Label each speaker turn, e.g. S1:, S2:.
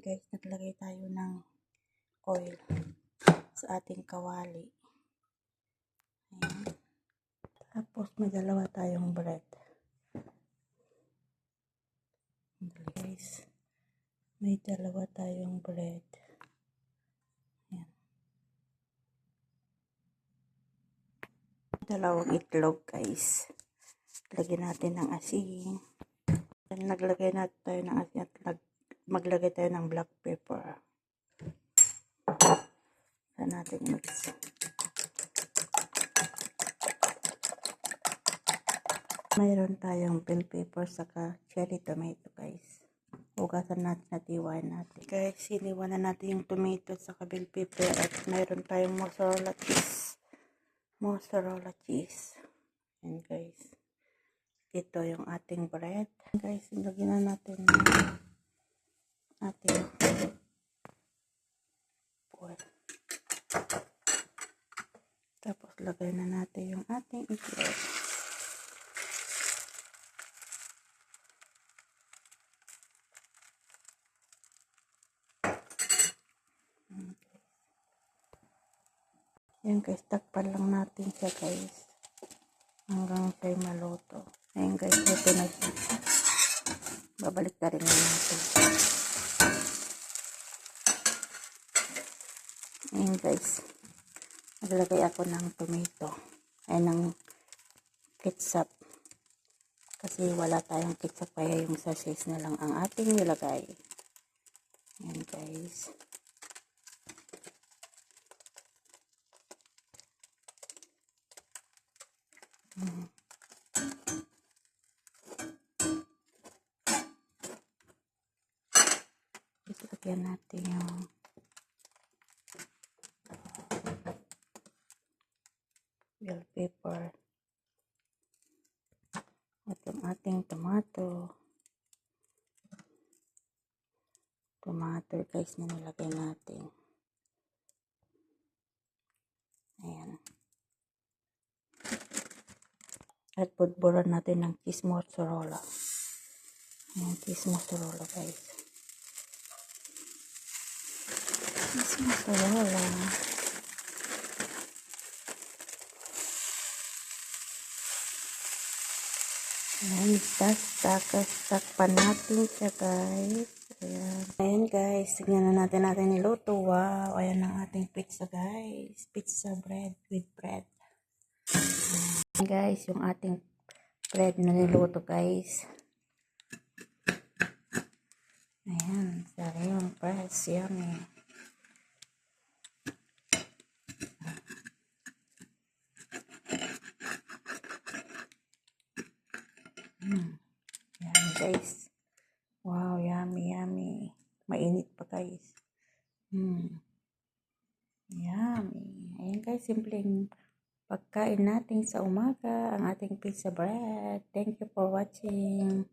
S1: Guys, naglagay tayo ng oil sa ating kawali. Ayan. Tapos may dalawa tayong bread. Guys, may dalawa tayong bread. Ayan. Dalawang itlog, guys. Lagyan natin ng asin. Naglagay natin tayo ng asin at maglagay tayo ng black pepper. Saan natin mix. Mayroon tayong bell pepper saka cherry tomato, guys. Hugasan natin at iwan natin. Guys, iniwan na natin yung tomato saka bell pepper at mayroon tayong mozzarella cheese. Mozzarella cheese. And guys, ito yung ating bread. Guys, ilagyan na natin yung ating oil. Tapos lagay na natin yung ating itlog. Yan guys, takpan lang natin siya guys hanggang siya'y maluto. Ayan guys, ito na siya. Babalik na rin natin. Ayan guys, naglagay ako ng tomato ay ng ketchup kasi wala tayong ketchup kaya yung sachet na lang ang ating nilagay. Ayan guys. Lagyan natin yung bell pepper at yung ating tomato guys na nilagay natin. Ayan. At budburan natin ng cheese mozzarella. Ayan, cheese mozzarella guys. Cheese mozzarella. Ayan, takpan natin siya guys. Ayan. Ayan guys, tignan na natin niluto. Wow, ayan ang ating pizza guys. Pizza bread with bread. Ayan guys, yung ating bread na niluto guys. Ayan, sarap yung press. Yummy. Ayan guys. Wow, yummy, yummy. Mainit pa guys. Yummy. Ayan guys, simpleng pagkain natin sa umaga, ang ating pizza bread. Thank you for watching.